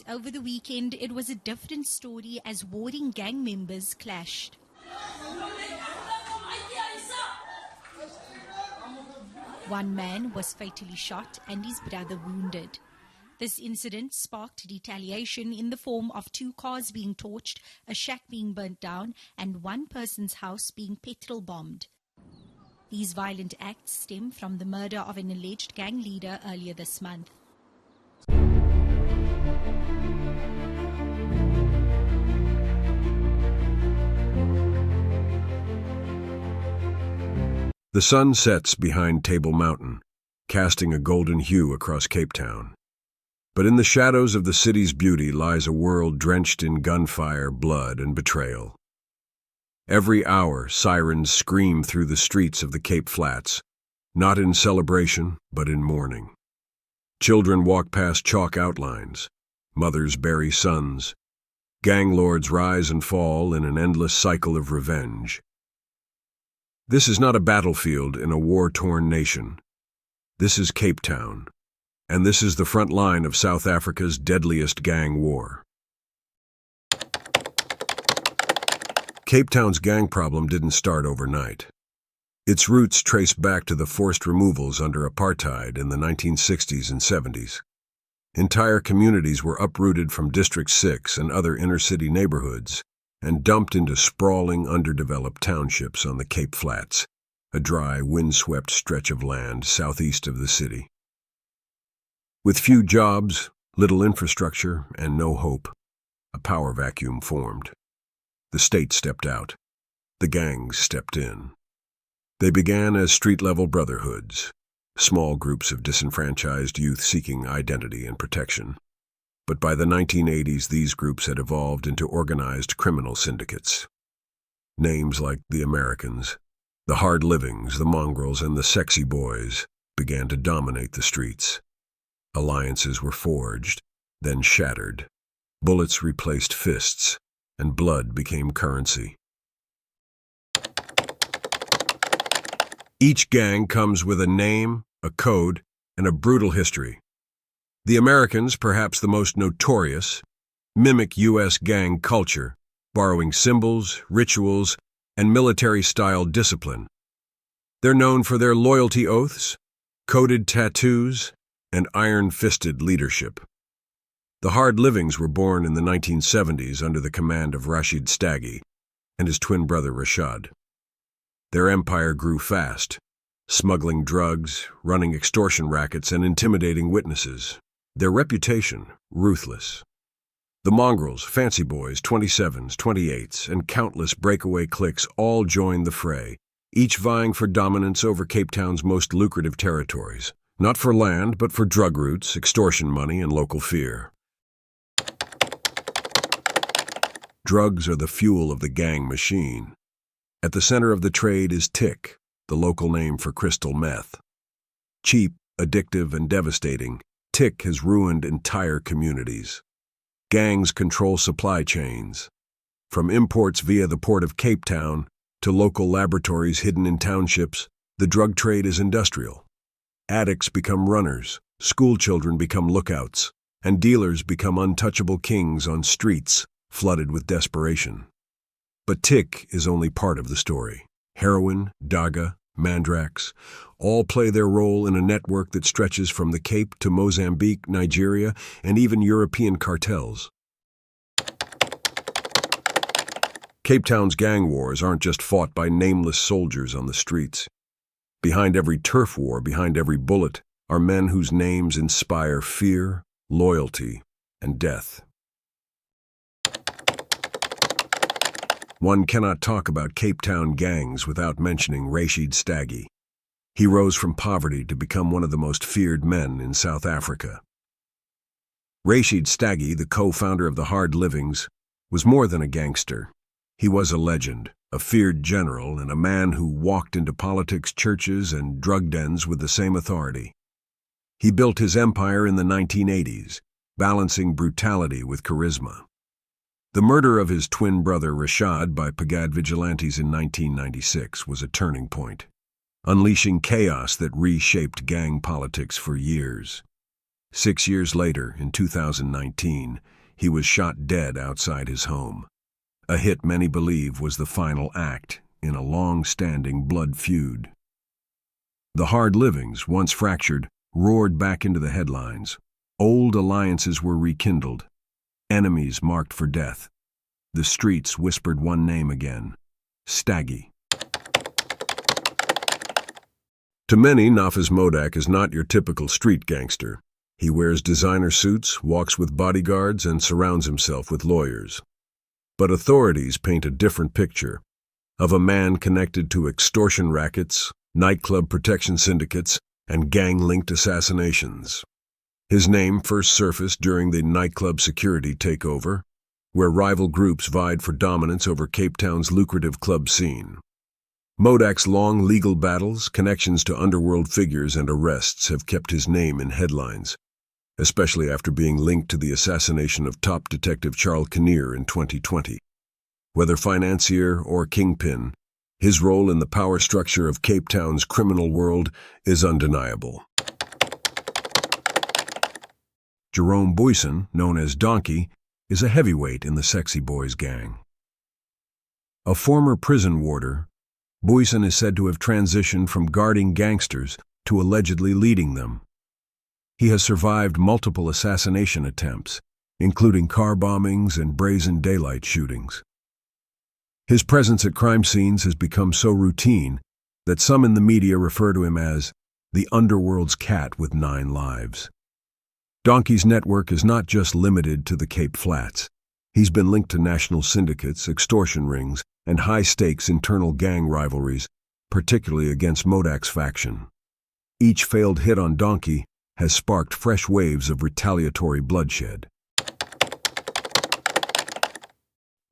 Over the weekend, it was a different story as warring gang members clashed. One man was fatally shot and his brother wounded. This incident sparked retaliation in the form of 2 cars being torched, a shack being burnt down, and one person's house being petrol bombed. These violent acts stem from the murder of an alleged gang leader earlier this month. The sun sets behind Table Mountain, casting a golden hue across Cape Town. But in the shadows of the city's beauty lies a world drenched in gunfire, blood, and betrayal. Every hour, sirens scream through the streets of the Cape Flats, not in celebration, but in mourning. Children walk past chalk outlines. Mothers bury sons. Gang lords rise and fall in an endless cycle of revenge. This is not a battlefield in a war-torn nation. This is Cape Town, and this is the front line of South Africa's deadliest gang war. Cape Town's gang problem didn't start overnight. Its roots trace back to the forced removals under apartheid in the 1960s and 70s. Entire communities were uprooted from District 6 and other inner-city neighborhoods and dumped into sprawling, underdeveloped townships on the Cape Flats, a dry, windswept stretch of land southeast of the city. With few jobs, little infrastructure, and no hope, a power vacuum formed. The state stepped out. The gangs stepped in. They began as street-level brotherhoods, small groups of disenfranchised youth seeking identity and protection. But by the 1980s, these groups had evolved into organized criminal syndicates. Names like the Americans, the Hard Livings, the Mongrels, and the Sexy Boys began to dominate the streets. Alliances were forged, then shattered. Bullets replaced fists, and blood became currency. Each gang comes with a name, a code, and a brutal history. The Americans, perhaps the most notorious, mimic U.S. gang culture, borrowing symbols, rituals, and military-style discipline. They're known for their loyalty oaths, coded tattoos, and iron-fisted leadership. The Hard Livings were born in the 1970s under the command of Rashid Staggy and his twin brother Rashad. Their empire grew fast, smuggling drugs, running extortion rackets, and intimidating witnesses. Their reputation, ruthless. The Mongrels, Fancy Boys, 27s, 28s, and countless breakaway cliques all joined the fray, each vying for dominance over Cape Town's most lucrative territories, not for land, but for drug routes, extortion money, and local fear. Drugs are the fuel of the gang machine. At the center of the trade is tik, the local name for crystal meth. Cheap, addictive, and devastating, tik has ruined entire communities. Gangs control supply chains, from imports via the port of Cape Town to local laboratories hidden in townships. The drug trade is industrial. Addicts become runners, schoolchildren become lookouts, and dealers become untouchable kings on streets flooded with desperation. But tik is only part of the story. Heroin, daga, mandrax, all play their role in a network that stretches from the Cape to Mozambique, Nigeria, and even European cartels. Cape Town's gang wars aren't just fought by nameless soldiers on the streets. Behind every turf war, behind every bullet, are men whose names inspire fear, loyalty, and death. One cannot talk about Cape Town gangs without mentioning Rashid Staggy. He rose from poverty to become one of the most feared men in South Africa. Rashid Staggy, the co-founder of the Hard Livings, was more than a gangster. He was a legend, a feared general, and a man who walked into politics, churches, and drug dens with the same authority. He built his empire in the 1980s, balancing brutality with charisma. The murder of his twin brother Rashad by Pagad vigilantes in 1996 was a turning point, unleashing chaos that reshaped gang politics for years. 6 years later, in 2019, he was shot dead outside his home. A hit many believe was the final act in a long-standing blood feud. The hard livings, once fractured, roared back into the headlines. Old alliances were rekindled. Enemies marked for death. The streets whispered one name again: Staggy. To many, Nafis Modak is not your typical street gangster. He wears designer suits, walks with bodyguards, and surrounds himself with lawyers. But authorities paint a different picture of a man connected to extortion rackets, nightclub protection syndicates, and gang-linked assassinations. His name first surfaced during the nightclub security takeover, where rival groups vied for dominance over Cape Town's lucrative club scene. Modak's long legal battles, connections to underworld figures, and arrests have kept his name in headlines, especially after being linked to the assassination of top detective Charles Kinnear in 2020. Whether financier or kingpin, his role in the power structure of Cape Town's criminal world is undeniable. Jerome Boyson, known as Donkey, is a heavyweight in the Sexy Boys gang. A former prison warder, Boyson is said to have transitioned from guarding gangsters to allegedly leading them. He has survived multiple assassination attempts, including car bombings and brazen daylight shootings. His presence at crime scenes has become so routine that some in the media refer to him as the Underworld's cat with 9 lives. Donkey's network is not just limited to the Cape Flats. He's been linked to national syndicates, extortion rings, and high-stakes internal gang rivalries, particularly against Modak's faction. Each failed hit on Donkey has sparked fresh waves of retaliatory bloodshed.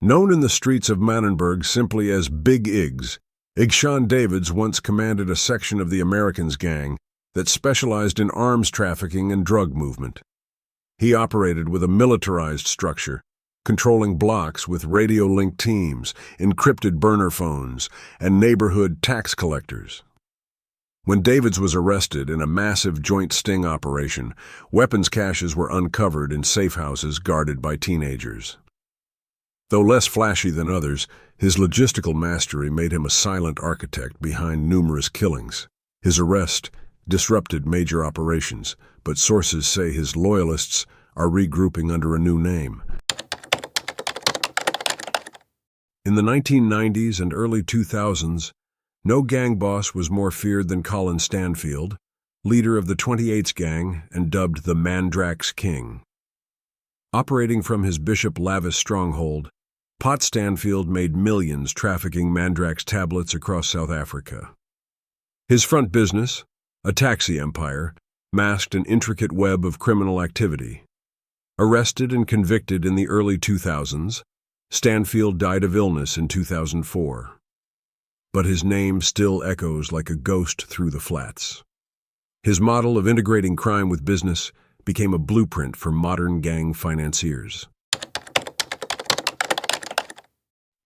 Known in the streets of Manenberg simply as Big Iggs, Igshawn Davids once commanded a section of the Americans gang that specialized in arms trafficking and drug movement. He operated with a militarized structure, controlling blocks with radio-linked teams, encrypted burner phones, and neighborhood tax collectors. When Davids was arrested in a massive joint sting operation, weapons caches were uncovered in safe houses guarded by teenagers. Though less flashy than others, his logistical mastery made him a silent architect behind numerous killings. His arrest disrupted major operations, but sources say his loyalists are regrouping under a new name. In the 1990s and early 2000s, no gang boss was more feared than Colin Stanfield, leader of the 28's gang and dubbed the Mandrax King. Operating from his Bishop Lavis stronghold, Pot Stanfield made millions trafficking Mandrax tablets across South Africa. His front business, a taxi empire, masked an intricate web of criminal activity. Arrested and convicted in the early 2000s, Stanfield died of illness in 2004. But his name still echoes like a ghost through the flats. His model of integrating crime with business became a blueprint for modern gang financiers.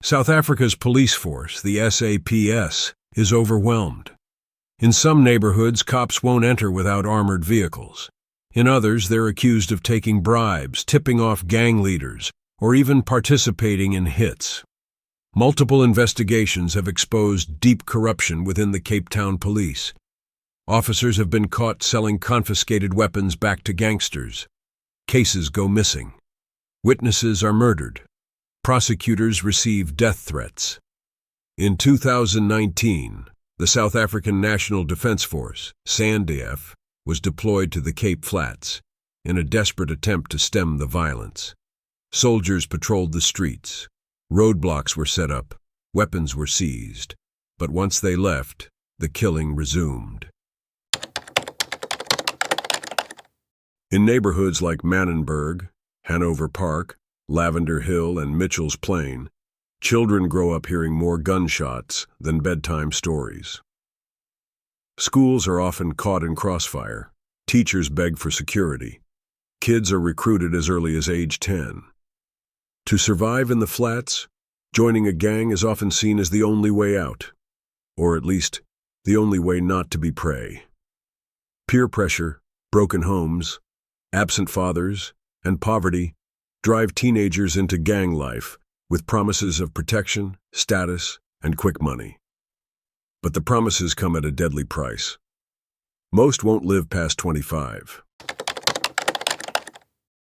South Africa's police force, the SAPS, is overwhelmed. In some neighborhoods, cops won't enter without armored vehicles. In others, they're accused of taking bribes, tipping off gang leaders, or even participating in hits. Multiple investigations have exposed deep corruption within the Cape Town police. Officers have been caught selling confiscated weapons back to gangsters. Cases go missing. Witnesses are murdered. Prosecutors receive death threats. In 2019, the South African National Defence Force, SANDF, was deployed to the Cape Flats in a desperate attempt to stem the violence. Soldiers patrolled the streets. Roadblocks were set up. Weapons were seized. But once they left, the killing resumed. In neighborhoods like Manenberg, Hanover Park, Lavender Hill, and Mitchell's Plain, children grow up hearing more gunshots than bedtime stories. Schools are often caught in crossfire. Teachers beg for security. Kids are recruited as early as age 10. To survive in the flats, joining a gang is often seen as the only way out, or at least the only way not to be prey. Peer pressure, broken homes, Absent fathers and poverty drive teenagers into gang life with promises of protection, status, and quick money. But the promises come at a deadly price. Most won't live past 25.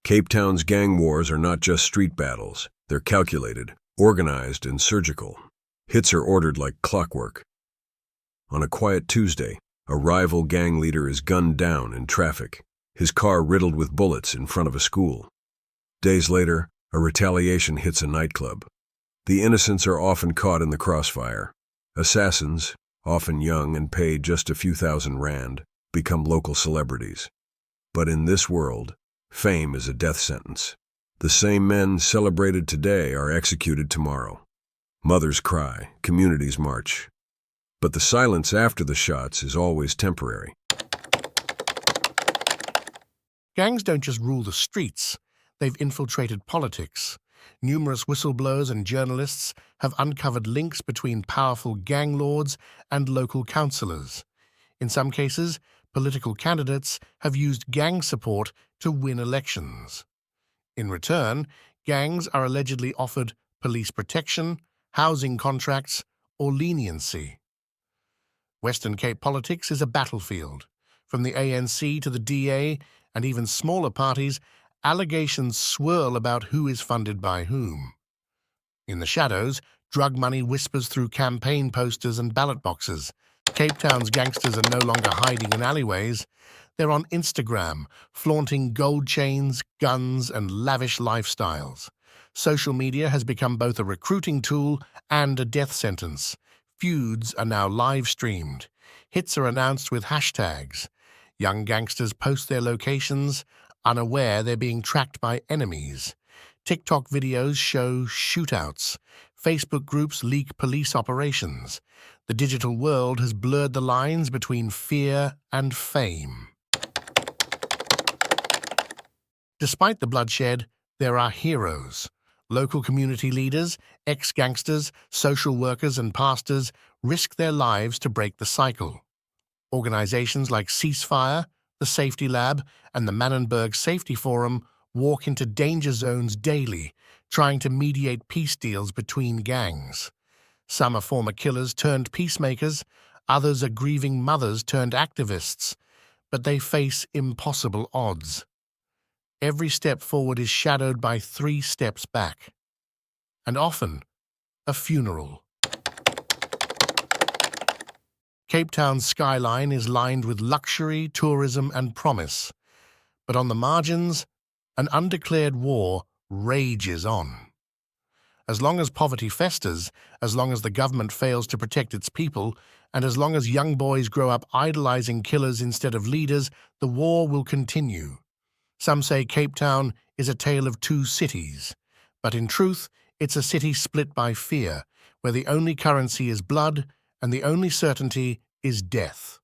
Cape Town's gang wars are not just street battles. They're calculated, organized, and surgical. Hits are ordered like clockwork. On a quiet Tuesday, a rival gang leader is gunned down in traffic, his car riddled with bullets in front of a school. Days later, a retaliation hits a nightclub. The innocents are often caught in the crossfire. Assassins, often young and paid just a few thousand rand, become local celebrities. But in this world, fame is a death sentence. The same men celebrated today are executed tomorrow. Mothers cry, communities march. But the silence after the shots is always temporary. Gangs don't just rule the streets, they've infiltrated politics. Numerous whistleblowers and journalists have uncovered links between powerful gang lords and local councillors. In some cases, political candidates have used gang support to win elections. In return, gangs are allegedly offered police protection, housing contracts, or leniency. Western Cape politics is a battlefield. From the ANC to the DA and even smaller parties, allegations swirl about who is funded by whom. In the shadows, drug money whispers through campaign posters and ballot boxes. Cape Town's gangsters are no longer hiding in alleyways. They're on Instagram, flaunting gold chains, guns, and lavish lifestyles. Social media has become both a recruiting tool and a death sentence. Feuds are now live-streamed. Hits are announced with hashtags. Young gangsters post their locations, unaware they're being tracked by enemies. TikTok videos show shootouts. Facebook groups leak police operations. The digital world has blurred the lines between fear and fame. Despite the bloodshed, there are heroes. Local community leaders, ex-gangsters, social workers, and pastors risk their lives to break the cycle. Organizations like Ceasefire, the Safety Lab, and the Mannenberg Safety Forum walk into danger zones daily, trying to mediate peace deals between gangs. Some are former killers turned peacemakers, others are grieving mothers turned activists, but they face impossible odds. Every step forward is shadowed by 3 steps back, and often a funeral. Cape Town's skyline is lined with luxury, tourism, and promise, but on the margins, an undeclared war rages on. As long as poverty festers, as long as the government fails to protect its people, and as long as young boys grow up idolizing killers instead of leaders, the war will continue. Some say Cape Town is a tale of 2 cities, but in truth, it's a city split by fear, where the only currency is blood and the only certainty is death.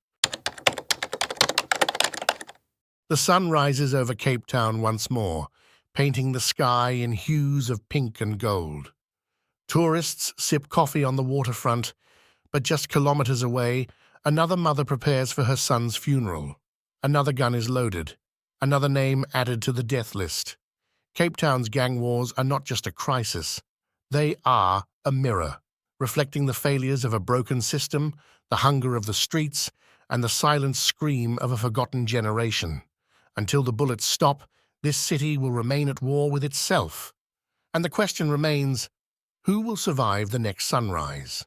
The sun rises over Cape Town once more, painting the sky in hues of pink and gold. Tourists sip coffee on the waterfront, but just kilometers away, another mother prepares for her son's funeral. Another gun is loaded. Another name added to the death list. Cape Town's gang wars are not just a crisis. They are a mirror, reflecting the failures of a broken system, the hunger of the streets, and the silent scream of a forgotten generation. Until the bullets stop, this city will remain at war with itself. And the question remains, who will survive the next sunrise?